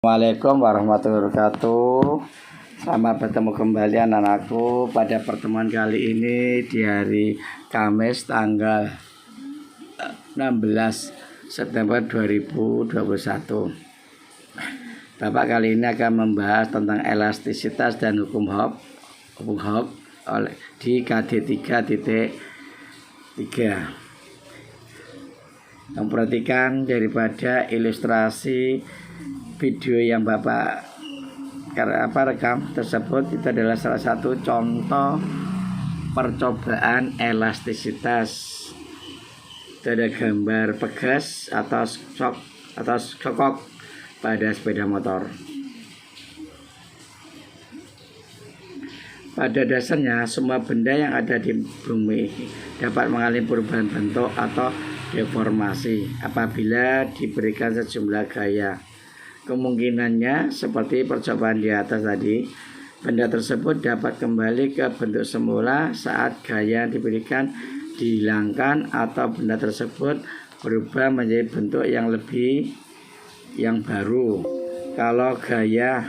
Assalamualaikum warahmatullahi wabarakatuh. Selamat bertemu kembali anak-anakku pada pertemuan kali ini di hari Kamis tanggal 16 September 2021. Bapak kali ini akan membahas tentang elastisitas dan hukum Hooke di KD 3.3. Memperhatikan daripada ilustrasi video yang Bapak rekam tersebut, itu adalah salah satu contoh percobaan elastisitas. Itu ada gambar pegas atau skok pada sepeda motor. Pada dasarnya semua benda yang ada di bumi dapat mengalami perubahan bentuk atau deformasi apabila diberikan sejumlah gaya. Kemungkinannya seperti percobaan di atas tadi, benda tersebut dapat kembali ke bentuk semula saat gaya yang diberikan dihilangkan atau benda tersebut berubah menjadi bentuk yang baru. Kalau gaya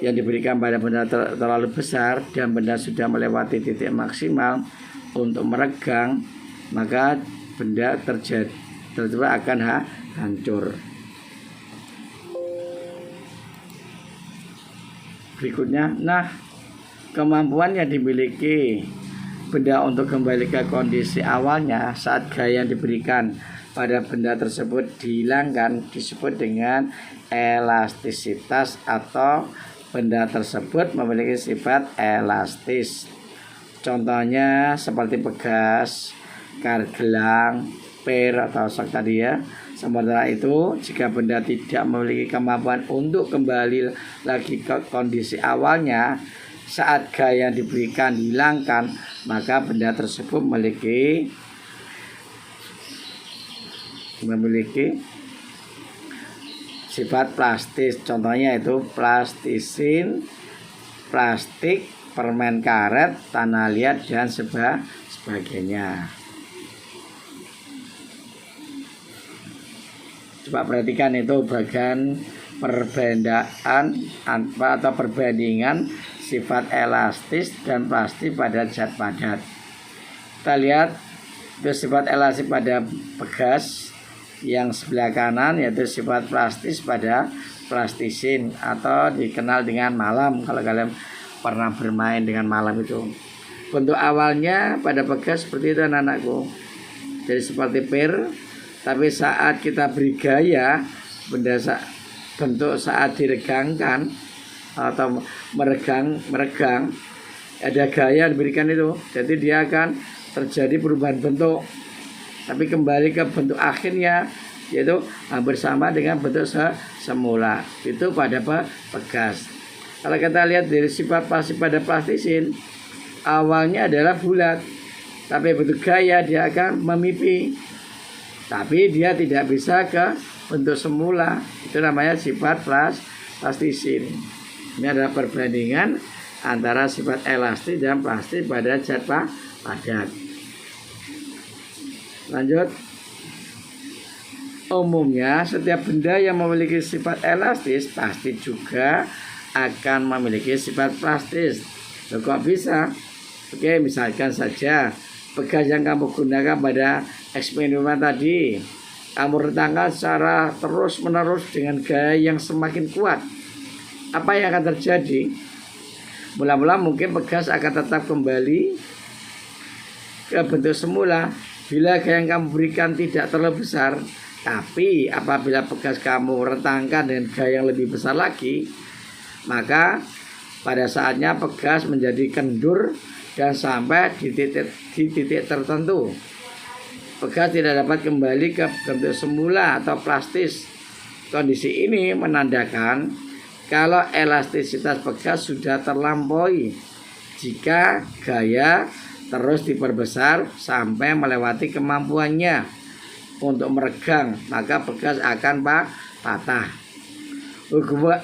yang diberikan pada benda terlalu besar dan benda sudah melewati titik maksimal untuk meregang, maka benda tersebut akan hancur. Berikutnya, kemampuan yang dimiliki benda untuk kembali ke kondisi awalnya saat gaya yang diberikan pada benda tersebut dihilangkan disebut dengan elastisitas, atau benda tersebut memiliki sifat elastis. Contohnya seperti pegas, gelang, per atau sok tadi ya. Sementara itu, jika benda tidak memiliki kemampuan untuk kembali lagi ke kondisi awalnya saat gaya yang diberikan dihilangkan, maka benda tersebut memiliki sifat plastis. Contohnya itu plastisin, plastik, permen karet, tanah liat, dan sebagainya. Coba perhatikan itu bagian perbedaan atau perbandingan sifat elastis dan plastis pada zat padat. Kita lihat itu sifat elastis pada pegas yang sebelah kanan, yaitu sifat plastis pada plastisin atau dikenal dengan malam. Kalau kalian pernah bermain dengan malam itu, bentuk awalnya pada pegas seperti itu anak-anakku, jadi seperti per. Tapi saat kita beri gaya, bentuk saat diregangkan atau meregang, ada gaya yang diberikan itu, jadi dia akan terjadi perubahan bentuk, tapi kembali ke bentuk akhirnya, yaitu hampir sama dengan bentuk semula. Itu pada pegas. Kalau kita lihat dari sifat plastik pada plastisin, awalnya adalah bulat, tapi bentuk gaya dia akan memipih, tapi dia tidak bisa ke bentuk semula. Itu namanya sifat plastisin. Ini adalah perbandingan antara sifat elastis dan plastis pada zat padat. Lanjut. Umumnya setiap benda yang memiliki sifat elastis pasti juga akan memiliki sifat plastis. Loh, kok bisa? Oke, misalkan saja pegas yang kamu gunakan pada eksperimen tadi, kamu rentangkan secara terus-menerus dengan gaya yang semakin kuat. Apa yang akan terjadi? Mula-mula mungkin pegas akan tetap kembali ke bentuk semula bila gaya yang kamu berikan tidak terlalu besar. Tapi apabila pegas kamu rentangkan dengan gaya yang lebih besar lagi, maka pada saatnya pegas menjadi kendur dan sampai di titik tertentu, pegas tidak dapat kembali ke bentuk semula atau plastis. Kondisi ini menandakan kalau elastisitas pegas sudah terlampaui. Jika gaya terus diperbesar sampai melewati kemampuannya untuk meregang, maka pegas akan patah.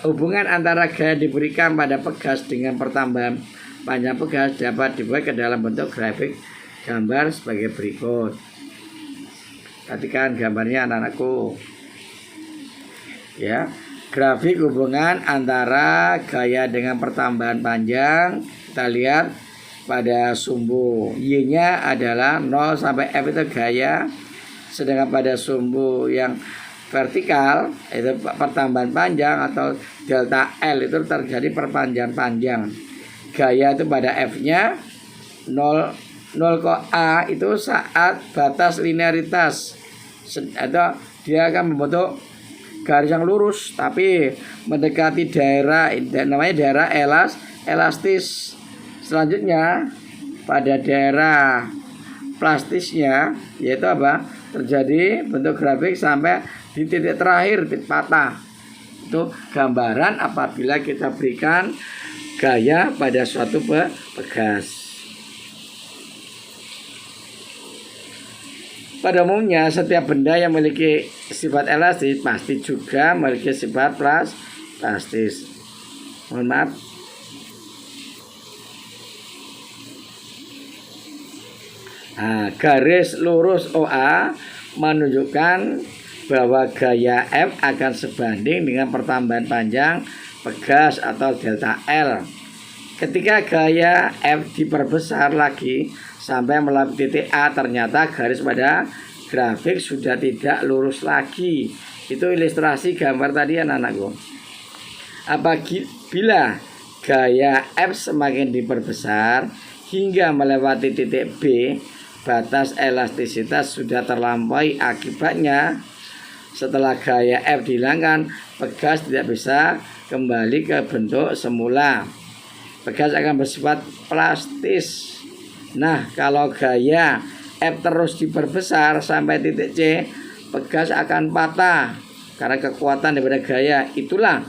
Hubungan antara gaya diberikan pada pegas dengan pertambahan panjang pegas dapat dibuat ke dalam bentuk grafik gambar sebagai berikut. Perhatikan gambarnya anak-anakku. Ya, grafik hubungan antara gaya dengan pertambahan panjang. Kita lihat pada sumbu Y-nya adalah 0 sampai F itu gaya, sedangkan pada sumbu yang vertikal itu pertambahan panjang atau delta L itu terjadi perpanjangan panjang. Gaya itu pada F-nya 0 A itu saat batas linearitas, atau dia akan membentuk garis yang lurus tapi mendekati daerah, namanya daerah elastis. Selanjutnya pada daerah plastisnya yaitu apa? Terjadi bentuk grafik sampai di titik terakhir, titik patah. Itu gambaran apabila kita berikan gaya pada suatu pegas. Pada umumnya setiap benda yang memiliki sifat elastis pasti juga memiliki sifat plastis. Mohon maaf. Nah, garis lurus OA menunjukkan bahwa gaya F akan sebanding dengan pertambahan panjang pegas atau delta L. Ketika gaya F diperbesar lagi sampai melalui titik A, ternyata garis pada grafik sudah tidak lurus lagi. Itu ilustrasi gambar tadi anak-anakku. Apabila gaya F semakin diperbesar hingga melewati titik B, batas elastisitas sudah terlampaui. Akibatnya setelah gaya F dihilangkan, pegas tidak bisa kembali ke bentuk semula. Pegas akan bersifat plastis. Nah, kalau gaya F terus diperbesar sampai titik C, pegas akan patah karena kekuatan daripada gaya. Itulah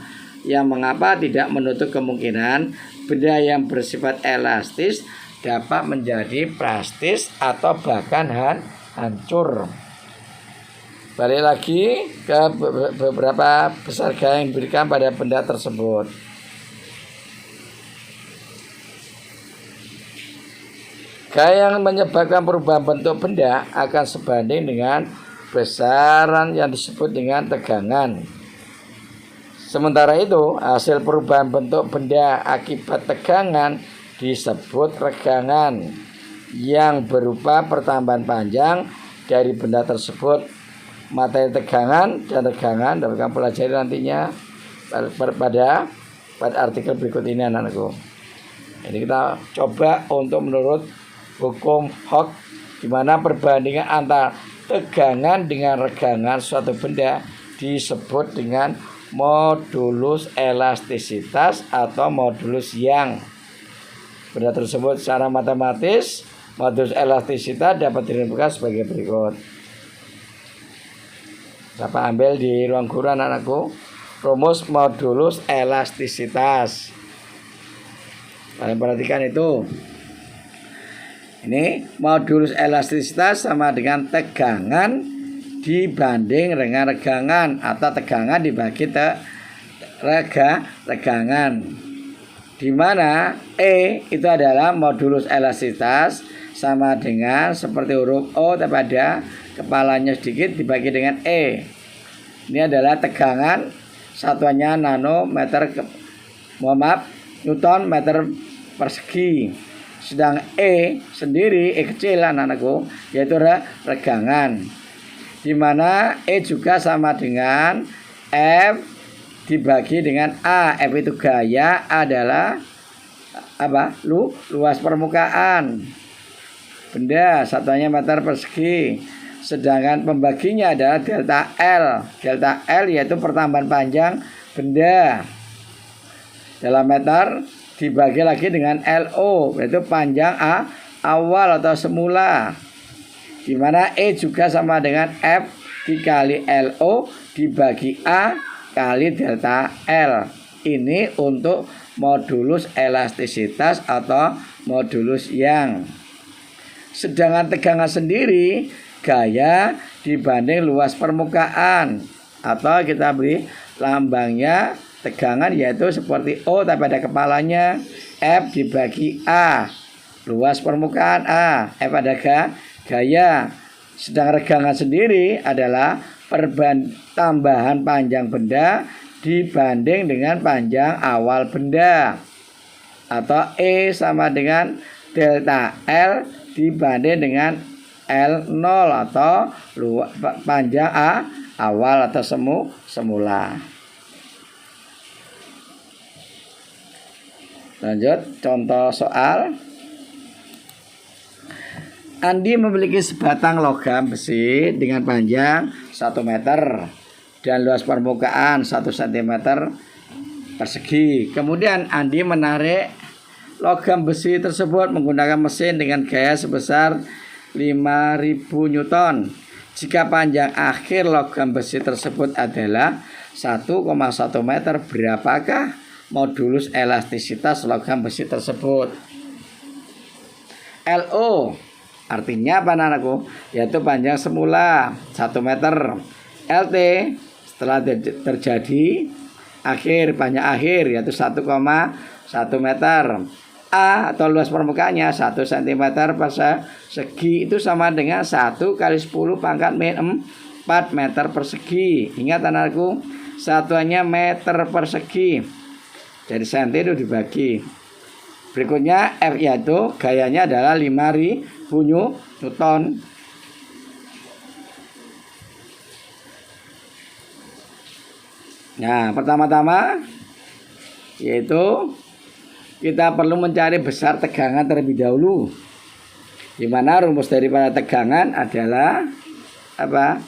yang mengapa tidak menutup kemungkinan benda yang bersifat elastis dapat menjadi plastis atau bahkan hancur. Balik lagi ke beberapa besar gaya yang diberikan pada benda tersebut. Gaya yang menyebabkan perubahan bentuk benda akan sebanding dengan besaran yang disebut dengan tegangan. Sementara itu, hasil perubahan bentuk benda akibat tegangan disebut regangan yang berupa pertambahan panjang dari benda tersebut. Materi tegangan dan regangan dapat kamu pelajari nantinya pada artikel berikut ini anak-anakku. Ini kita coba untuk menurut hukum Hooke, di mana perbandingan antara tegangan dengan regangan suatu benda disebut dengan modulus elastisitas atau modulus Young. Benda tersebut secara matematis, modulus elastisitas dapat dirumuskan sebagai berikut. Dapat ambil di ruang guru anak-anakku. Rumus modulus elastisitas. Kalian perhatikan itu. Ini modulus elastisitas sama dengan tegangan dibanding dengan regangan atau tegangan dibagi regangan. Di mana E itu adalah modulus elastisitas sama dengan seperti huruf O tapi ada kepalanya sedikit dibagi dengan E. Ini adalah tegangan, satuannya nanometer, Newton meter persegi. Sedang E sendiri, E kecil anak-anakku, yaitu regangan. Di mana E juga sama dengan F dibagi dengan A. F itu gaya, adalah apa? Luas permukaan benda, satuannya meter persegi. Sedangkan pembaginya adalah delta L. Delta L yaitu pertambahan panjang benda dalam meter dibagi lagi dengan LO, yaitu panjang awal atau semula. Di mana E juga sama dengan F dikali LO dibagi A kali delta L. Ini untuk modulus elastisitas atau modulus Young. Sedangkan tegangan sendiri gaya dibanding luas permukaan, atau kita beri lambangnya tegangan yaitu seperti O tapi ada kepalanya, F dibagi A, luas permukaan A, F ada gaya. Sedang regangan sendiri adalah tambahan panjang benda dibanding dengan panjang awal benda, atau E sama dengan delta L dibanding dengan L0 atau panjang awal atau semula. Lanjut contoh soal. Andi memiliki sebatang logam besi dengan panjang 1 meter dan luas permukaan 1 cm persegi. Kemudian Andi menarik logam besi tersebut menggunakan mesin dengan gaya sebesar 5000 Newton. Jika panjang akhir logam besi tersebut adalah 1,1 meter, berapakah modulus elastisitas logam besi tersebut? LO artinya apa anakku? Yaitu panjang semula 1 meter. LT setelah terjadi akhir, panjang akhir yaitu 1,1 meter. A atau luas permukaannya 1 cm persegi, itu sama dengan 1 kali 10 pangkat min 4 meter persegi. Ingat anakku, satuannya meter persegi, jadi senti itu dibagi. Berikutnya F yaitu gayanya adalah 5000 Newton. Nah, pertama-tama yaitu kita perlu mencari besar tegangan terlebih dahulu, di mana rumus daripada tegangan adalah apa?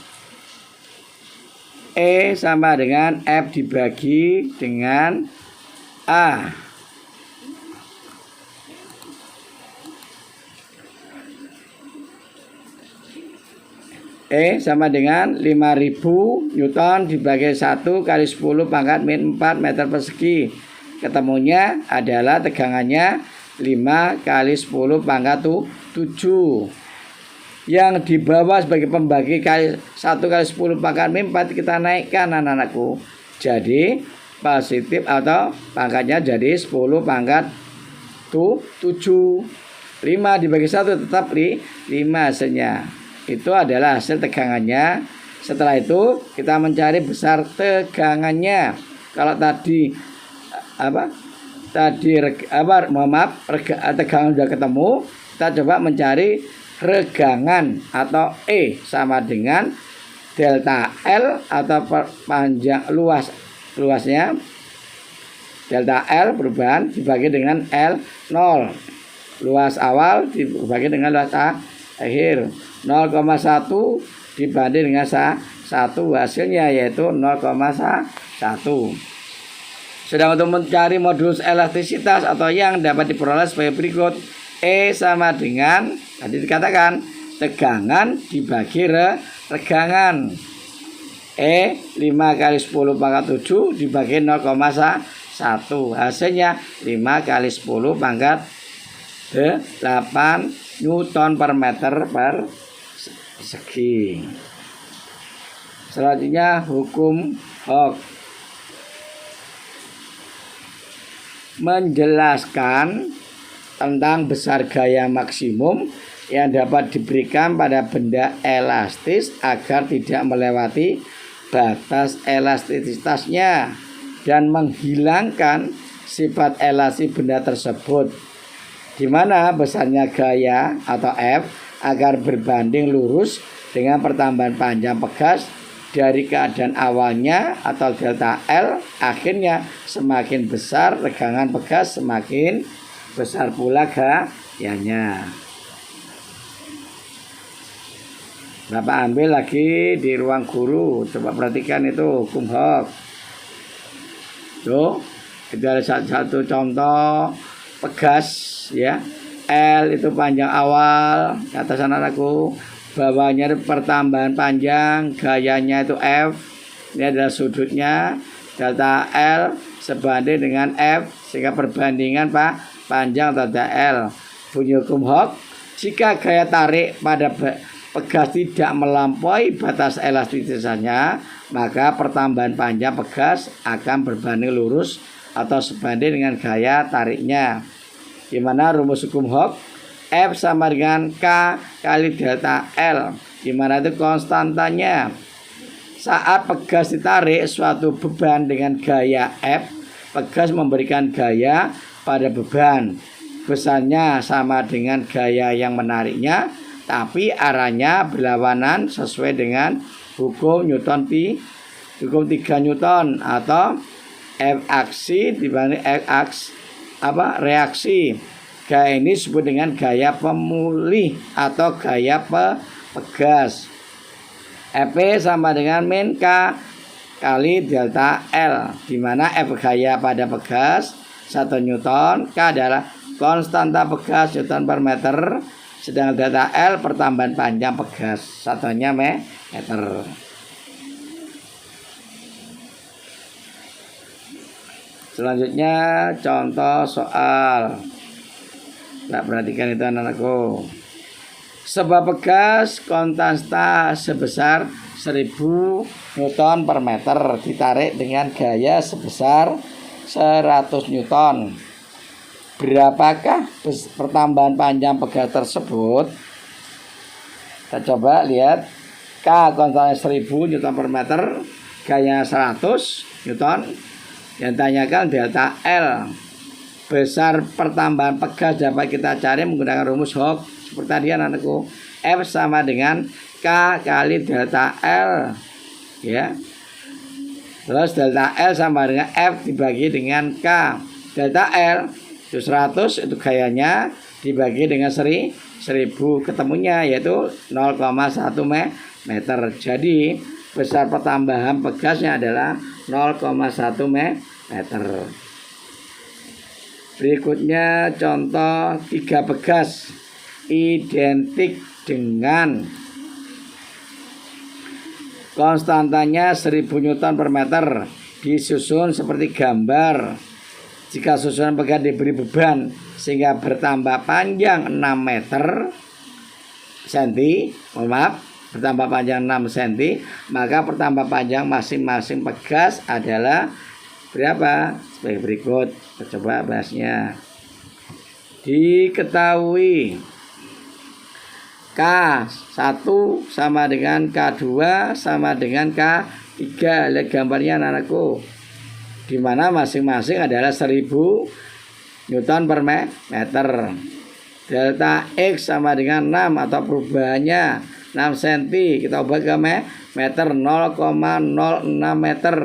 E sama dengan F dibagi dengan A. E sama dengan 5000 Newton dibagi 1 kali 10 pangkat min 4 meter persegi. Ketemunya adalah tegangannya 5 kali 10 pangkat 7. Yang di bawah sebagai pembagi kali 1 kali 10 pangkat min 4 kita naikkan anak-anakku. Jadi positif atau pangkatnya jadi 10 pangkat 7. 5 dibagi 1 tetap 5 hasilnya. Itu adalah hasil tegangannya. Setelah itu kita mencari besar tegangannya. Kalau tadi tegangan sudah ketemu, kita coba mencari regangan atau E sama dengan delta L atau panjang luasnya delta L perubahan dibagi dengan L0, luas awal dibagi dengan luas akhir. 0,1 dibanding dengan 1, hasilnya yaitu 0,1. Sedang untuk mencari modulus elastisitas atau yang dapat diperoleh sebagai berikut. E sama dengan tadi dikatakan tegangan dibagi regangan. E 5 kali 10 pangkat 7 dibagi 0,1, hasilnya 5 kali 10 pangkat 8 Newton per meter persegi. Selanjutnya hukum Hooke menjelaskan tentang besar gaya maksimum yang dapat diberikan pada benda elastis agar tidak melewati batas elastisitasnya dan menghilangkan sifat elastis benda tersebut, di mana besarnya gaya atau F agar berbanding lurus dengan pertambahan panjang pegas dari keadaan awalnya atau delta L. Akhirnya semakin besar regangan pegas, semakin besar pula gayanya. Bapak ambil lagi di ruang guru, coba perhatikan itu hukum Hooke. Tuh, itu ada satu contoh pegas ya. L itu panjang awal, kata anakku. Bawahnya pertambahan panjang, gayanya itu F. Ini adalah sudutnya, delta L sebanding dengan F, sehingga perbandingan panjang delta L. Bunyi hukum Hooke, jika gaya tarik pada pegas tidak melampaui batas elastisitasnya, maka pertambahan panjang pegas akan berbanding lurus atau sebanding dengan gaya tariknya. Gimana rumus hukum Hooke? F sama dengan K kali delta L, dimana itu konstantanya. Saat pegas ditarik suatu beban dengan gaya F, pegas memberikan gaya pada beban. Besarnya sama dengan gaya yang menariknya, tapi arahnya berlawanan sesuai dengan hukum Newton hukum 3 Newton atau F aksi dibanding X reaksi. Gaya ini disebut dengan gaya pemulih atau gaya pegas. F sama dengan min K kali delta L, di mana F gaya pada pegas 1 Newton, K adalah konstanta pegas Newton per meter, sedangkan delta L pertambahan panjang pegas, satunya meter. Selanjutnya contoh soal. Nah, perhatikan itu anak-anakku. Sebuah pegas konstanta sebesar 1000 Newton per meter ditarik dengan gaya sebesar 100 Newton. Berapakah pertambahan panjang pegas tersebut? Kita coba lihat. K konstanta 1000 Newton per meter, gaya 100 Newton. Yang tanyakan delta L, besar pertambahan pegas dapat kita cari menggunakan rumus Hooke seperti tadi anakku. F sama dengan K kali delta L, ya. Terus delta L sama dengan F dibagi dengan K. Delta L itu 100, itu gayanya, dibagi dengan 1000, ketemunya yaitu 0,1 meter. Jadi besar pertambahan pegasnya adalah 0,1 meter. Berikutnya contoh 3 pegas identik dengan konstantanya 1000 Newton per meter, disusun seperti gambar. Jika susunan pegas diberi beban sehingga bertambah panjang 6 meter bertambah panjang 6 cm, maka pertambah panjang masing-masing pegas adalah berapa? Sebagai berikut. Kita coba bahasnya. Diketahui K1 sama dengan K2 sama dengan K3. Lihat gambarnya anakku, di mana masing-masing adalah 1000 Newton per meter. Delta X sama dengan 6 atau perubahannya 6 cm, kita ubah ke meter, 0,06 meter.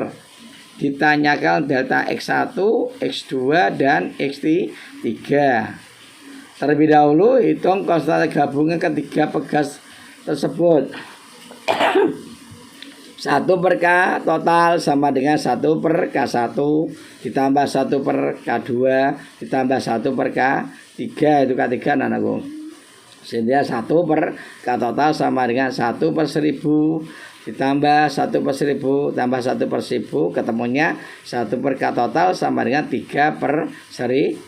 Ditanyakan delta X1, X2 dan X3. Terlebih dahulu hitung konstanta gabungan ketiga pegas tersebut. 1 per K total sama dengan 1 per K1 ditambah 1 per K2 ditambah 1 per K3, itu K3 anakku. Sehingga 1 per K total sama dengan 1 per 1000 ditambah 1 per 1000 tambah 1 per 1000, ketemunya 1 per K total sama dengan 3 per 1000.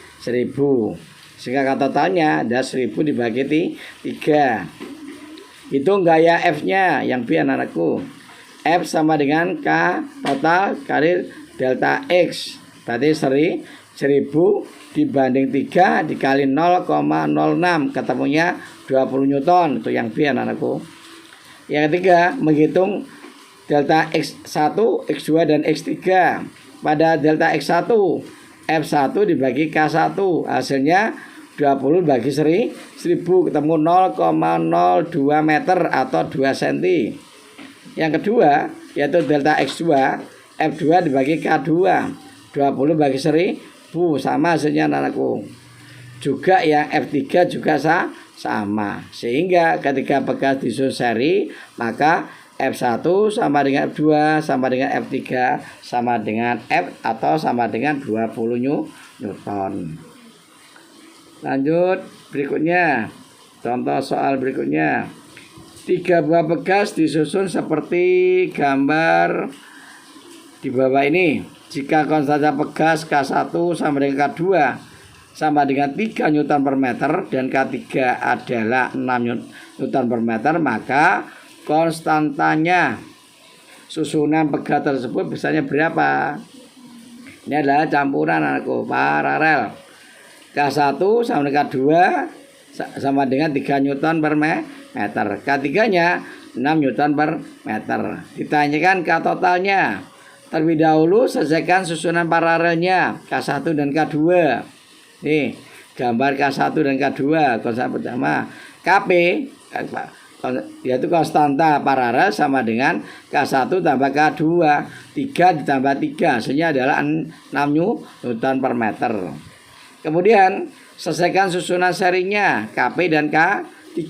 Sehingga K totalnya ada 1000 dibagi 3. Hitung gaya F-nya yang B anakku. F sama dengan K total kali delta X, berarti 1000 dibanding 3 dikali 0,06, ketemunya 20 Newton, itu yang B anakku. Yang ketiga, menghitung delta X1, X2 dan X3. Pada delta X1, F1 dibagi K1, hasilnya 20 bagi 1000, ketemu 0,02 meter atau 2 cm. Yang kedua, yaitu delta X2, F2 dibagi K2, 20 bagi 1000, sama hasilnya anakku. Juga yang F3 juga sama. Sehingga ketika pegas disusun seri, maka F1 sama dengan F2 sama dengan F3 sama dengan F atau sama dengan 20 Newton. Lanjut berikutnya, contoh soal berikutnya. 3 buah pegas disusun seperti gambar di bawah ini. Jika konstanta pegas K1 sama dengan K2 sama dengan 3 Newton per meter dan K3 adalah 6 Newton per meter, maka konstantanya susunan pegas tersebut besarnya berapa? Ini adalah campuran anakku, paralel. K1 sama dengan K2 sama dengan 3 Newton per meter. K3-nya 6 6 Newton per meter. Ditanyakan K totalnya. Terlebih dahulu selesaikan susunan paralelnya K1 dan K2. Nih, gambar K1 dan K2 konsep pertama. KP yaitu konstanta paralel sama dengan K1 tambah K2. 3 ditambah 3 hasilnya adalah 6 Newton per meter. Kemudian selesaikan susunan serinya KP dan K3.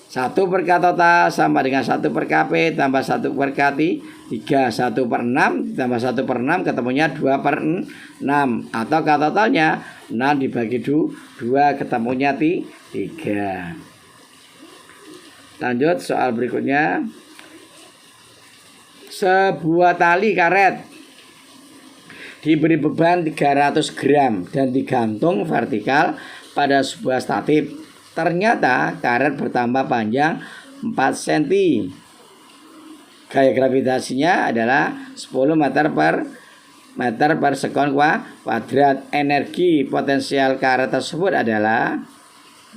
1 per K total sama dengan 1 per KP tambah 1 per K3. 1 per 6 tambah 1 per 6 ketemunya 2 per 6. Atau K totalnya 6 dibagi 2 ketemunya 3. Lanjut soal berikutnya. Sebuah tali karet diberi beban 300 gram dan digantung vertikal pada sebuah statif. Ternyata karet bertambah panjang 4 cm. Gaya gravitasinya adalah 10 meter per sekon kuadrat. Energi potensial karet tersebut adalah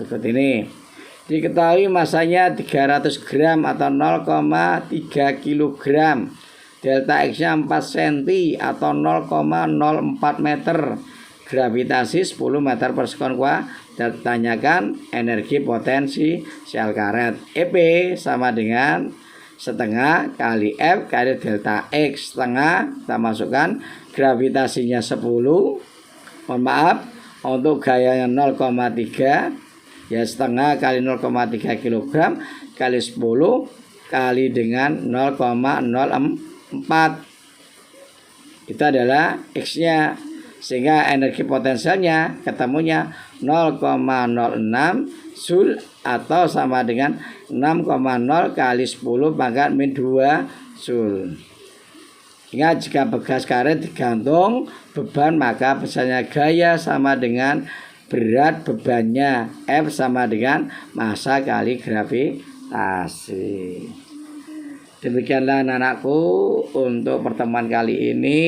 berikut ini. Diketahui masanya 300 gram atau 0,3 kg. Delta X-nya 4 cm atau 0,04 meter. Gravitasi 10 meter per sekon kuadrat. Tanyakan energi potensi sial karet. EP sama dengan setengah kali F kali delta X. Setengah kita masukkan gravitasinya 10. Mohon maaf, untuk gayanya 0,3 ya setengah kali 0,3 kg kali 10 kali dengan 0,04. Itu adalah X-nya. Sehingga energi potensialnya ketemunya 0,06 Joule atau sama dengan 6,0 kali 10 pangkat min 2 Joule. Ingat, jika bekas karet digantung beban maka besarnya gaya sama dengan berat bebannya. F sama dengan massa kali gravitasi. Demikianlah anak-anakku untuk pertemuan kali ini.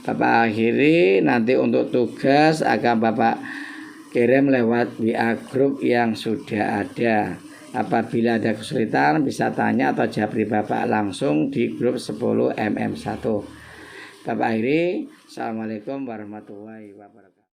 Bapak akhiri, nanti untuk tugas akan Bapak kirim lewat WA grup yang sudah ada. Apabila ada kesulitan bisa tanya atau japri Bapak langsung di grup 10 MM1. Bapak akhiri, Assalamualaikum warahmatullahi wabarakatuh.